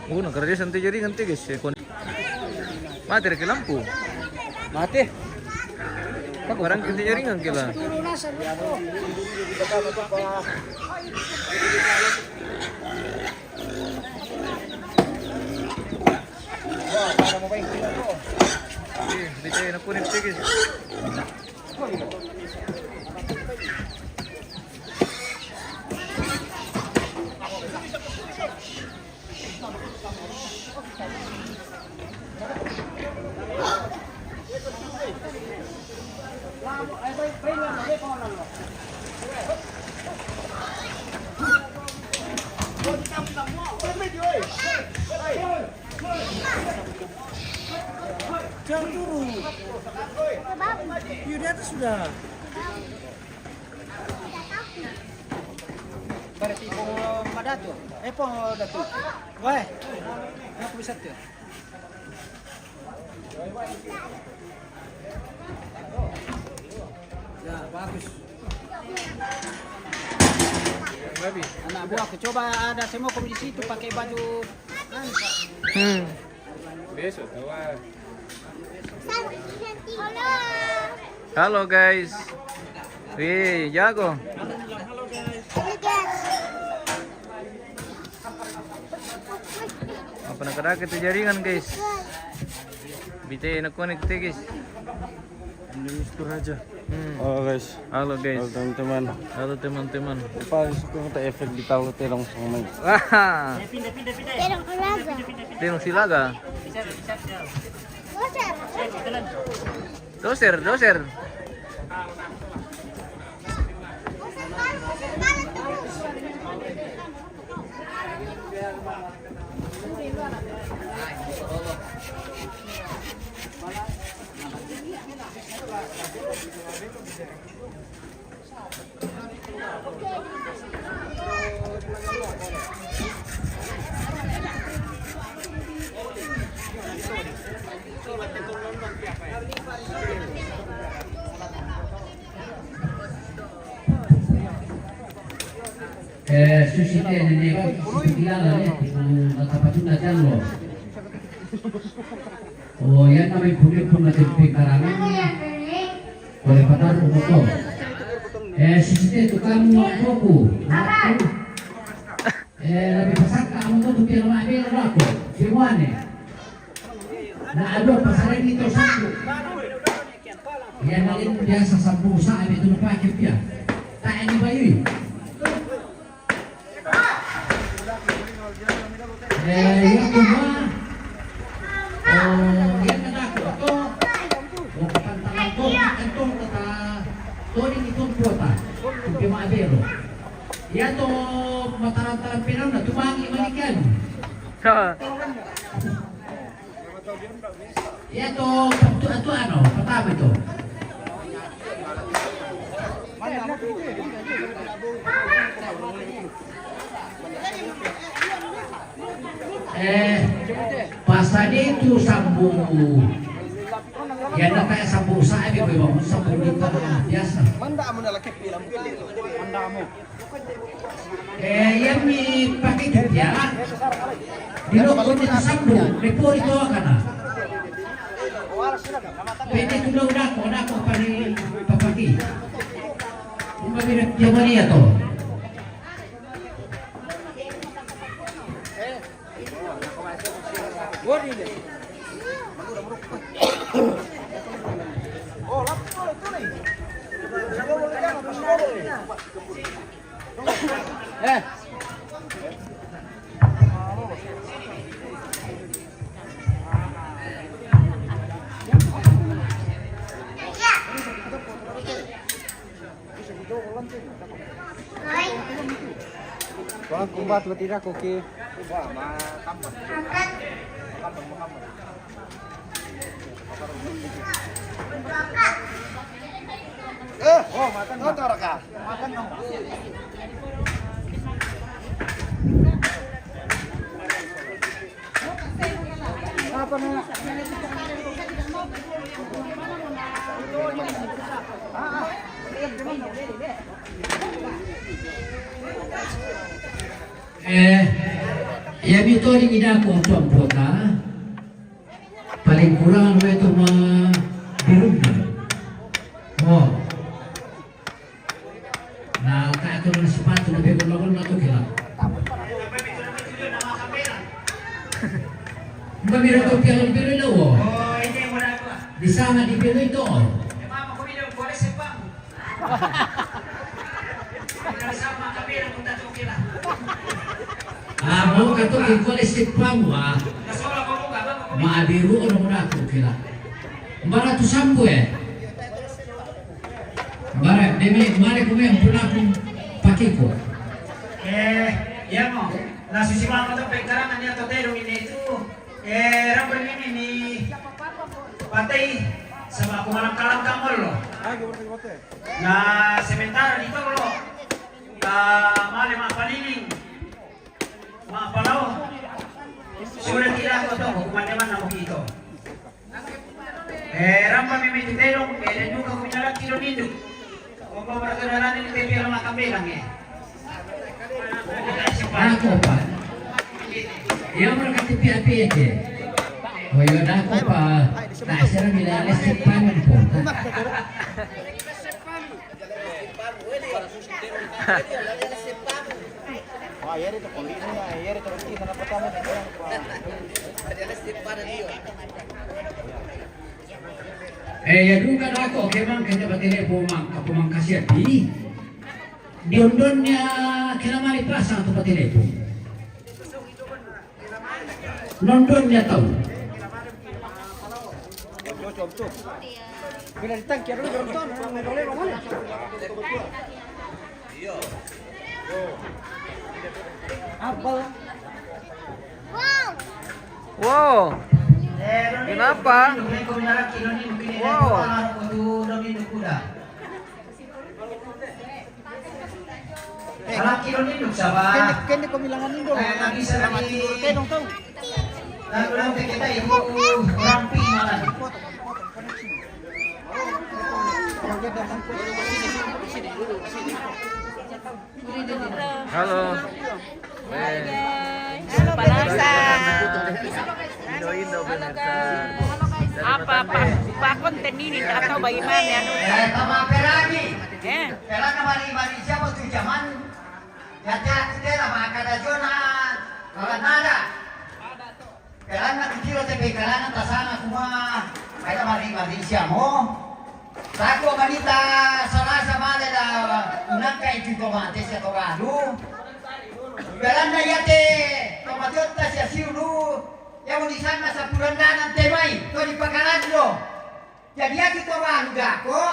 Nakaredy santi jaringan ti guys. Mati ke lampu. Mati. Barang kinti jaringan kila. Dito na punit ti guys. Jangan turun. Iya di atas sudah. Berarti po madato. Po dato. Wah. Aku bisa tuh. Ya, bagus. Babi, anak buahku coba ada semua kamu di situ pakai baju. Besok Halo guys. Wih, jago. Apa nak rakit jaringan guys? Bite nak connect guys. Mistur aja. Oh guys. Halo guys. Halo teman-teman. Halo teman-teman. Paling suka kita efek di tahu terong sama. Wah. Terong olaga. Terong silaga. Doser. Doser. Susite nene kilala nakapatuna janlo. Oh yan na may pulipon na karangan. Oleh patar umuto. Susite tukang moku. Lebih pasak kamu tuh biar main aku. Siwane. Nah aduh pasaran itu satu. Yang lain biasa sampu saat itu lupa dia. Tak ini bayi. Yang kedua, yang kedua itu, bukan tangan itu kata Tony itu kuota, untuk maabelo. Ya to mataran-taran pinang na tumangi manikan. Ya to itu ano, pertama itu. Pasanya itu sambung ya na kayak sambung sabi ko yung sambung dito biasa yang dipakai dia dilokot itu sambung depo itu kana pwede ko daw nako papagi umabirak jaman niya to. Wah, kumbat lo tidak koki. Oh, makan kotor kah? Makan dong. Apa nih? Ya bito di ina ko ang pota. Paling kurang mo ito mga birugna. Oh. Na kato na sapato na bego na to kila. Mamiro to piang biro na wo. Oh, ini mo na ako. Di sana di biro ito. Mama ko video ko sa pang. Sama kami ng punta to kila. Mau kato ikolisip pa mo ah. Nasola ko mo ba? Maabiro ko na to kila. Mbara to sambo eh. Mbara, mare ko may pula kong pakiko. Yan mo. Nasusimahan ko ito pagkarangan niya to tayo ini ito. Rambo ini ni patay sa mga kumalang-kalang kamol. Na sementara dito lo. Mali mga paniling. Mga palaw. Sulit nila ko ito. Kumanyaman na mo dito. Rambo mimititelong. Nandiyo ka kuminalang kilo nindog. Kung pamaraganaran nila tayo pero makabilang eh. Ako pa. Yang mereka tipi-api aja. Oh iya aku pa. Tak serang bila lesip pangan po. Ya duka ako kemang kita batile pumang kasih di. Diondonnya kinamali pasang tu batile po. Nondon niya tahu. Wow. Kenapa? Wow. Alam kilo nindog sa ba? Kende ko bilangan nindo. Lagi sa lagi. Kenong tao. Lalu lang kita ibu rampi malah. Halo. Hai guys. Panasa. Indo pemirsa. Apa pak konten ini atau bagaimana? Tama peragi. Eh, Kailangan mali siapa tuh zaman. Ya tidak maka ada zona kalau nada. Kailangan kecil tapi kailangan tasana semua. Kaya mali siapa mo. Sako manita salah sama ada unang kay tomates ya togado. Kailangan yate tomates tas ya siulu. Yang mau di sana sa pulandanan temay. To di pakalan lo. Jadi ya kita baru gako.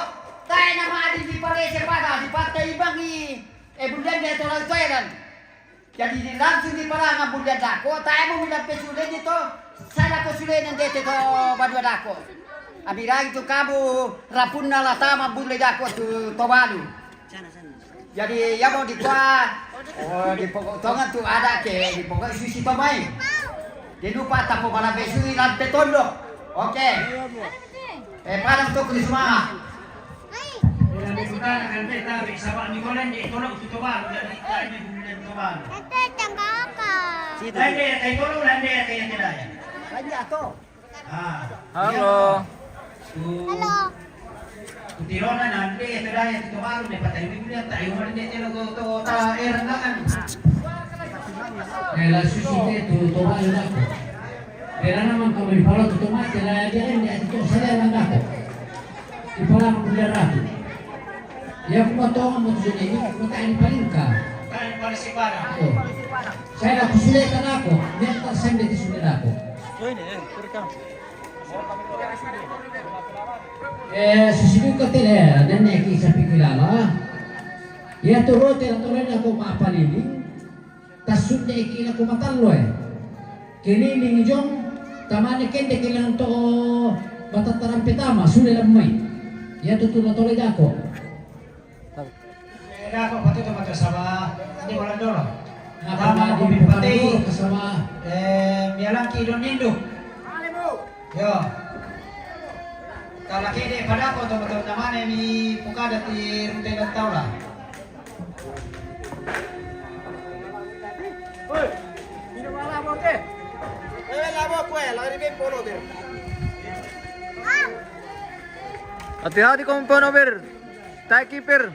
Tayo na mga di pareser pa di patay bangi. Bulan dia tolong toiran. Jadi langsung di parang bulan dako. Tayo mo bilang pesulen dito. Sana ko sulen ng dito to badwa dako. Abirang itu kamu rapun na latama bulan dako tu tobalu. Jadi ya mau di kuat. Oh di pokok tongan tu ada ke di pokok susi pamai. Di lupa tapo malah besui lantai tondok. Oke. Parang to kulis semua. Nanti kita akan kita bisa pak Nikolen di tolong itu baru jadi ini bulan toban. Ate, tangga ka. Nanti kayak tolong nanti kayak tidak ya. Lagi ato. Halo. Halo. Kutirona nanti tidak ya itu baru nih patay bulan tayo mo rin dito to ta erangan. La susi tu toba yun ako. Pero naman kami pala tu tomate la diyan di ito saya lang ako. Ipala mo rato. Ya kumatongan mo sa inyo, kumatain pa rin ka. Kan para si para. Saya na kusulitan ako, mental sa hindi sulit ako. Susunod ka tila, dan neki sa pikilala. Ya turote na tuloy na ako maapaliling. Tasud na ikila ko mataloy. Kiniling jong, tamani kende kilang to matataram pitama, sulit lang may. Ya tutuloy ako. Ako pati to sama hindi wala dolo. Nakama Tama ko di pipati. kasama. Mialang kilo nindo. Yo. Kalau kini pada ko to naman ni pukada ti rute ng taula. Hoy, hindi wala mo Hati-hati kau Pono ber. Tai kiper.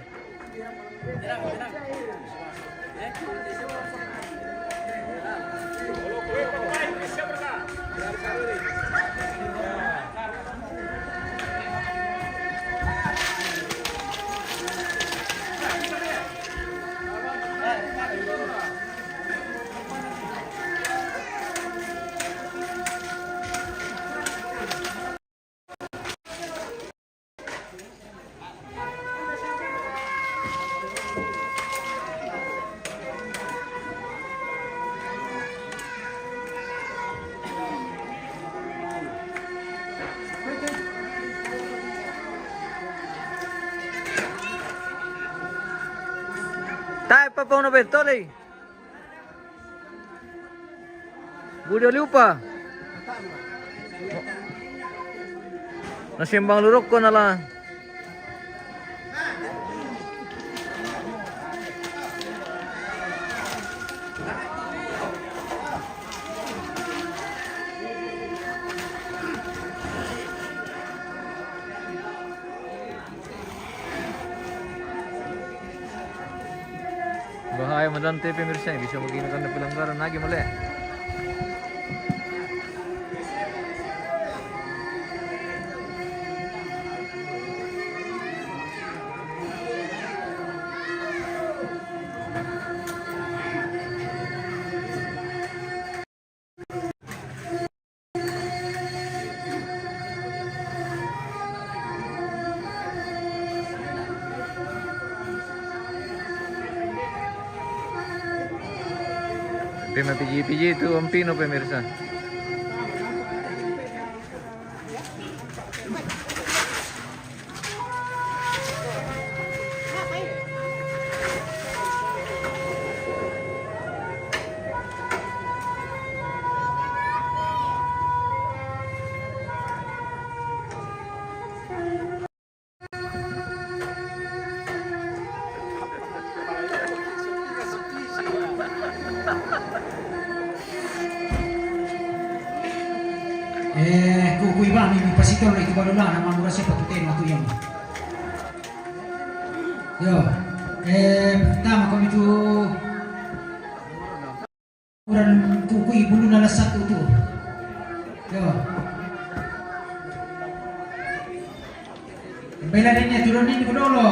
Tai pa Pono ber tolei. Budio lupa. Nasimbang lurok ko na lang. Bahaya madante pemirsa, bisa magiging na pelanggaran lagi mali. Tema PJ itu Om Pino pemirsa. Kukuy ba may pasito na ito na namamura siya patutin matuyang. Yo, tama kami tu ukuran kukuy bulu na lasat itu. Yo. Bela niya turunin ko dolo.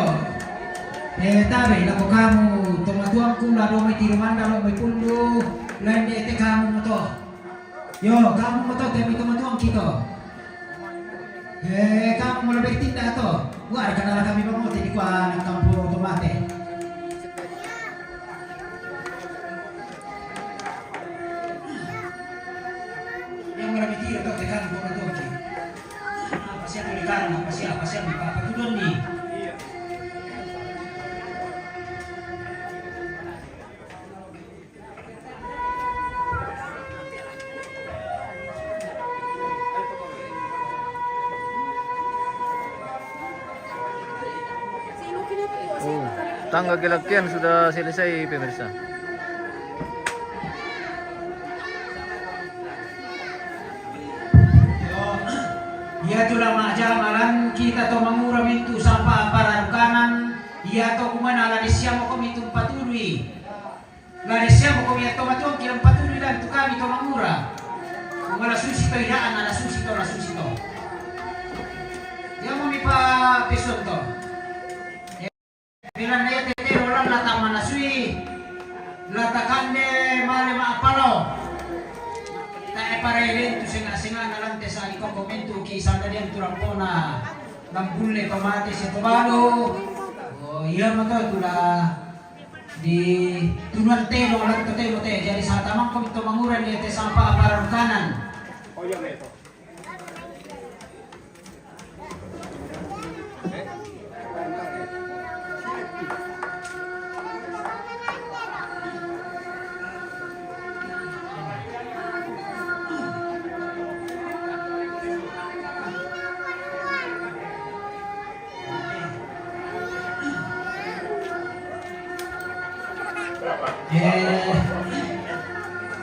Tabe lako kamu tomatuang ko lado may tiruman lalo may pundo lain ete kamu mo to. Yo, kamu mo to temi tomatuang kito. Kamu mau lebih tindak to? Gua ada kenal kami mau di kuan kampung tomate. Yang mau lebih tindak to tekan bukan to. Pasti ada karena pasti di apa tujuan nih. Tangga gelakkian sudah selesai pemirsa. Ya tulah majalan kita to manguram itu sampah para kanan. Ya to kumana ala desya mo kami itu patului. La desya mo kami to matuang kilang patului dan tu kami to mangura. Kumana susi to iraan ala susi to. Ya mo mi pa peson to. Bilang dia tete orang lata manasui, lata kande male maapalo. Tak eparelin tu singa nalante sa liko komento kisah dia turampona nambulle pamati sa tobalo. Oh iya mato tula di tunuan telo lang to telo te jadi sa tamang komento manguran dia te sampa aparan kanan. Oh iya beto.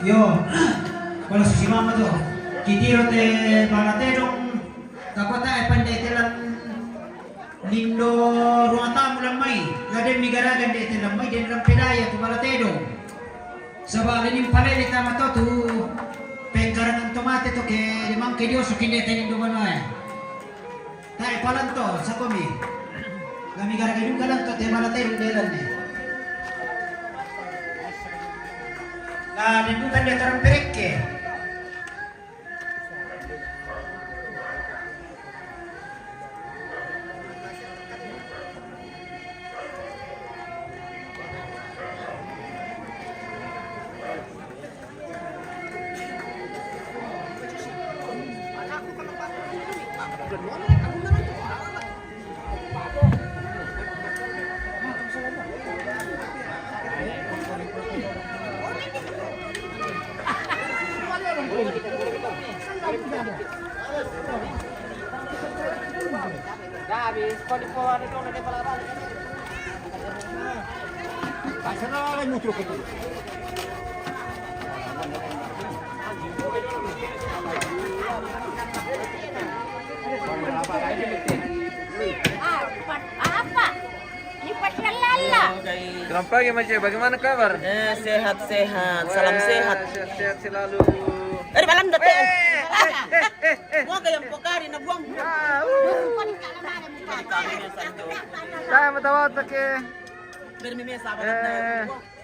Yo, kalau susi mama tuh, Kitiro te Balatedong kakota pandai telang Nindo ruang tamu lamai, gadem migaragan de lamai dan ram pedaya tu Balatedong. Sebab ini palele tama tu pengkarangan tomate tu ke memang ke Dios kini tening do banai. Tai palanto sa komi. Kami garagan juga lang to te Balatedong delan ni. Nah, di bukan dia terang pereke. Apa? Ini pasal lala. Selamat pagi Mace, bagaimana kabar? Sehat-sehat, salam sehat. Sehat selalu. Malam dati. Mo kayang pokari na buang. Saya matawag ke. Pero may mesa ba na.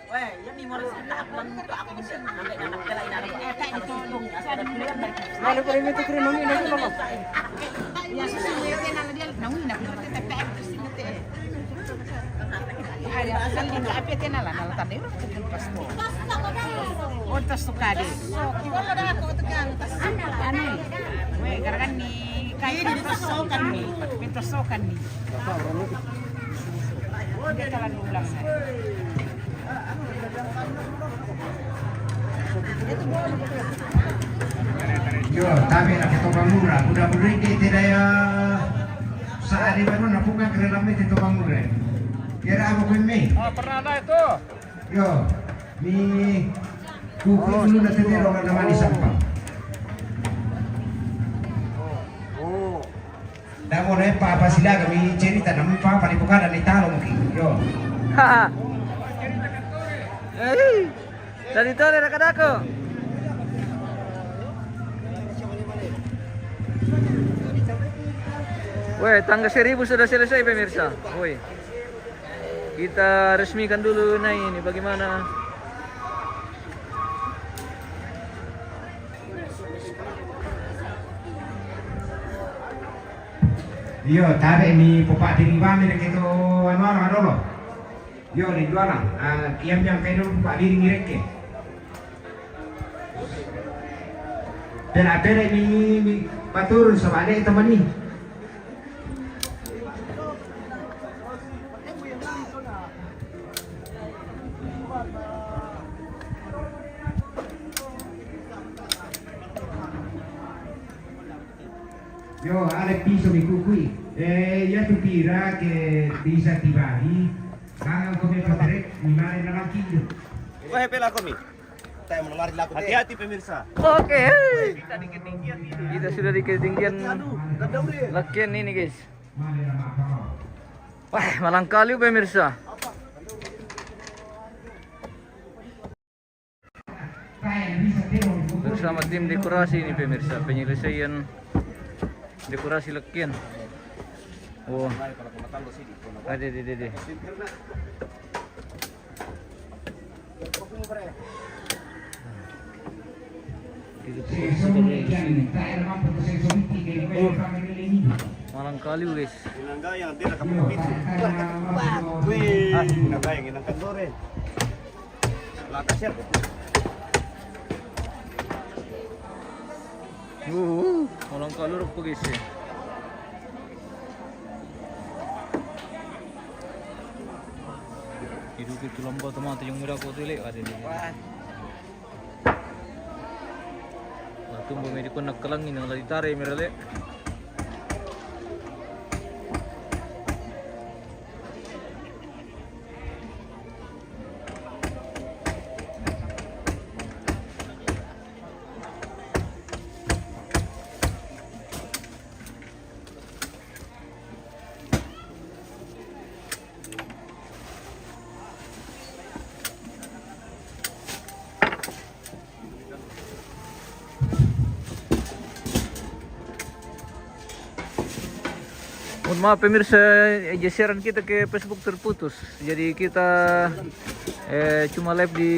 Weh, yan ni mo rin sa taplan mo ako din. Nanday na nakala ina rin. Kaya itulong sa daplan. Lalu ko rin ito krin nung ina ko ba? Ya susuyo din na dia nangin na kita tepek sin te. Hari asal din ka apete na la na tande ro kin pasto. Otas to kade. Wala na ako to kan tas. Ano? Weh, garagan ni kay dito sokan ni. Pinto sokan ni. Dia kalan ulang sa. Yo, tapi nak kita murah. Udah beri tidak ya. Saat ini baru nak buka kerana itu murah. Kira apa pun ni? Oh, pernah ada itu. Yo, ni kuku dulu nak terima orang nama di sampah. Dah mau lepas apa sila kami cerita nama apa di bukan dan di talo mungkin. Yo. Haha. Dari itu ada kadako. Weh, tangga 1000 sudah selesai pemirsa. Woi. Kita resmikan dulu nah ini bagaimana. Yo, tarik ni popak diri kami nak kita anu dulu. Yo, ni dua lah. Kiam yang kayak dulu popak diri ngirek ke. Dan ada ni batur sebab ada teman ni. Yo, ada piso di kukui. Ya tu kira que bisa tibai. Jangan kau berpatrek, nimai dalam kiyo. Wah, pela kami. Tayo menelari laku. Hati-hati pemirsa. Oke. Kita sudah di ketinggian lakian ini guys. Wah, malang kali pemirsa. Bersama tim dekorasi ini pemirsa, penyelesaian dekorasi lakian. Oh, ada. Malang kali guys. Inanggayang din nakapapito. Wih, inanggayang inang kandore. Lakas yan. Malang kali rupo guys eh. Hidup itu lomba tomato yung mura ko tuloy. Ada di. Tumbo mediko nagkalangin ang laditare mirale. maaf pemirsa, siaran kita ke Facebook terputus. Jadi kita cuma live di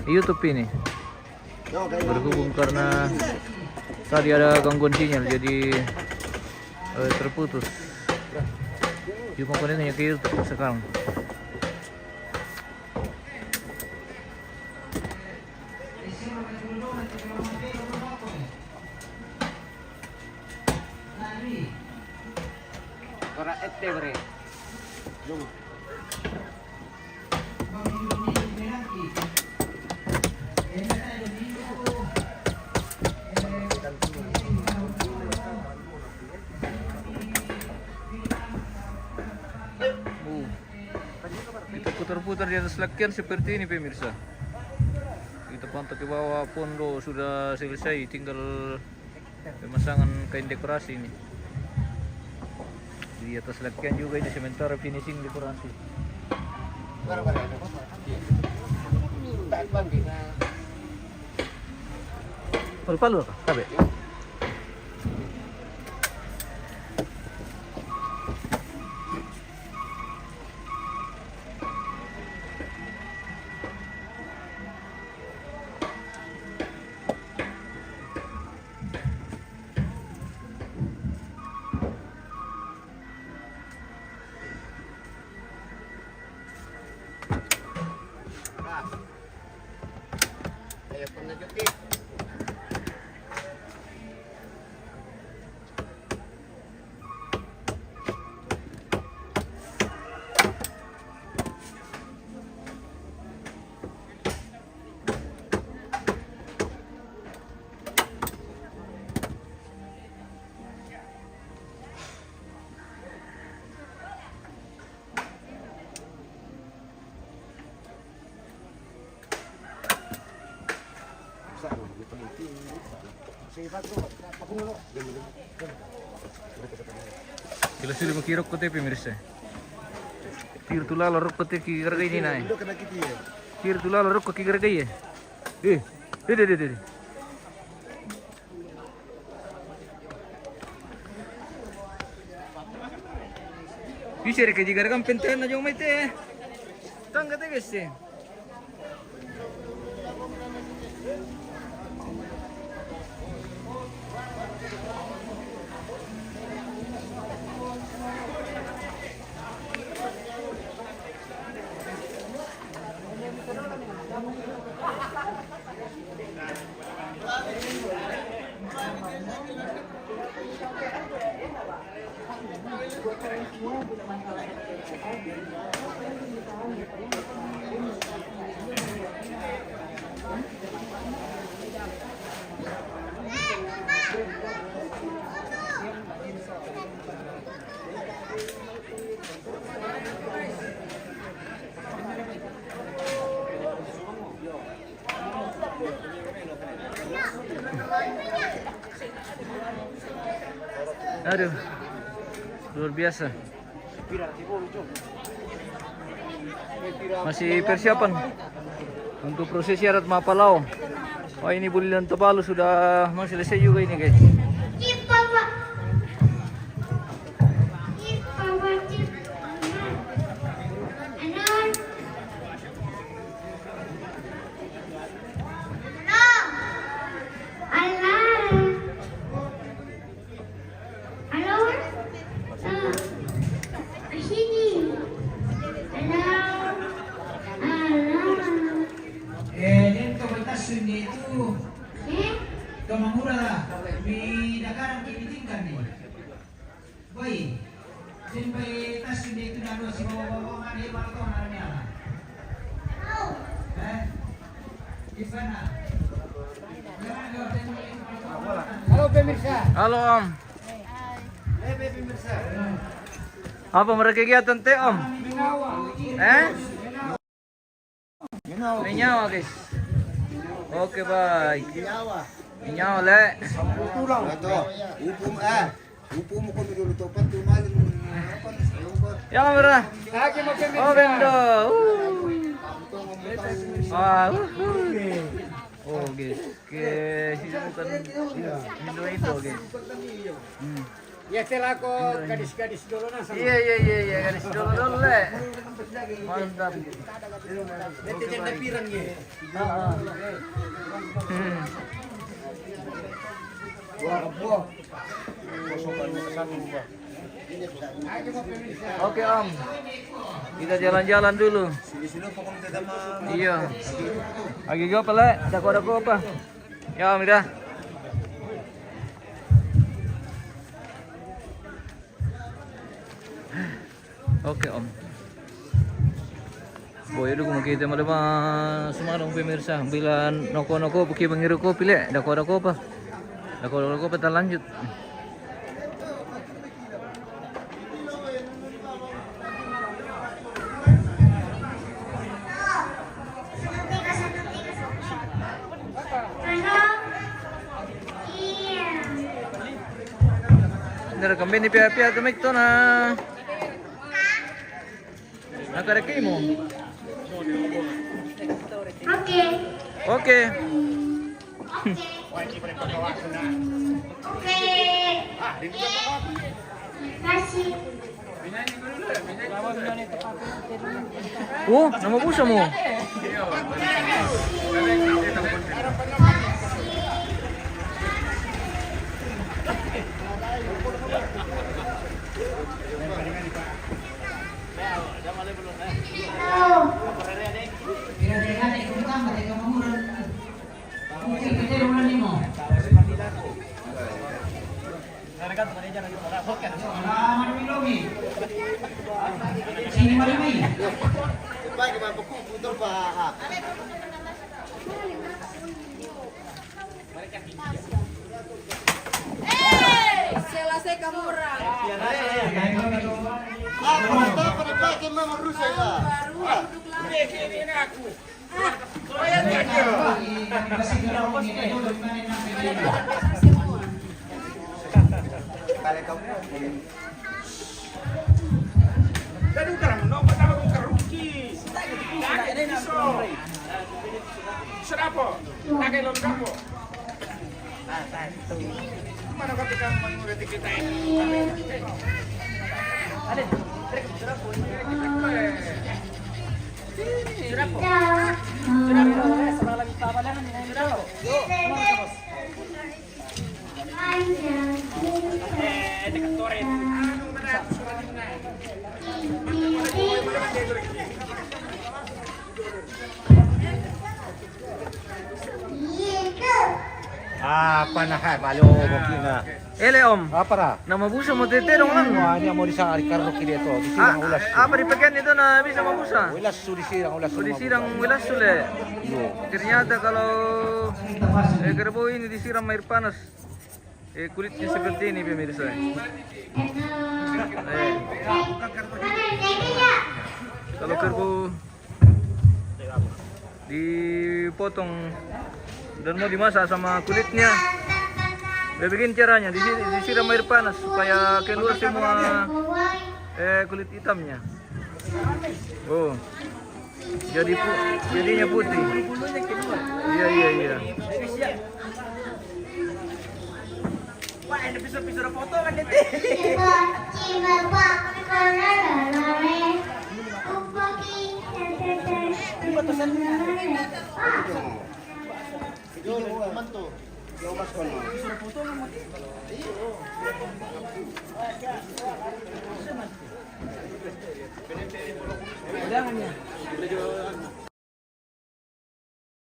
YouTube ini. Berhubung karena tadi ada gangguan sinyal, jadi terputus. Cuma koneknya ke YouTube sekarang. Para bre. Kita putar-putar di atas lakian seperti ini pemirsa. Kita pantau ke bawah pondo sudah selesai, tinggal pemasangan kain dekorasi ini. Di atas lakian juga ini sementara finishing dekorasi. Palu-palu apa? Tabe. Ayo pernah cuti. Kila sudah makirok ko tayo pemirsa. Kira tu lalo rok ko tayo kigaragay ni na eh. Kira tu lalo rok ko kigaragay eh. Dede. Bisa rek kigaragam pentahan na yung may te. Tangga tayo guys eh. Aduh, luar biasa. Masih persiapan untuk proses syarat Mapalao. Wah, ini bulilan Tabalu sudah mau selesai juga ini guys. Dentro batas ini itu Kamangura lah, di dakaran kinitingkan nih. Boy, sampai tas ini itu naruh si bawa-bawa mana balkon namanya lah. Gimana? Halo pemirsa. Halo Om. Apa mereka kegiatan teh Om? Minyawa guys. Oke baik. Minyawa le. Upum ko dulu topat tumalin Ya kamera. Lagi mau pemirsa. Oh bendo. Oh guys. Ke sini bukan Indo guys. Ya setelah aku gadis-gadis dulu nah sama. Iya, garis dulu le. Mantap. Nanti jadi pirang ya. Oke Om, kita jalan-jalan dulu. Sini pokoknya kita mah. Iya. Lagi gue apa le? Dako apa? Ya Om, dah. Oke Om. Boy, aduh makita mo ba sumarong pemirsa bilan noko puki bangiru ko pili dako apa? Dako pa ta lanjut. Nara kami ni pia kamik to na. Nakarekay mo. Oke. Oke. Kasih. Oh, nama busa mo. Sini malamay. Baik, Pak. Putar Pak. Selesai kamu orang. Kita pada pakai memang rusak lah. Apa nah hai malo mokina. Ele Om, Apa ra? nama busa mo teterong lang. Hanya mau disari karno kiri itu. Disirang ulas. Apa di bagian itu na bisa mabusa? Ulas su disirang ulas. So disirang wilas sule. Yo. Ternyata kalau kerbau ini disiram air panas, kulitnya seperti ini pemirsa. Kalau kerbau dipotong dan mau dimasak sama kulitnya, begini caranya, disiram air panas supaya keluar semua kulit hitamnya. Oh, jadinya putih. Iya. Wah, ini bisa foto kan deh. Yo, mantu. Yo mas kono.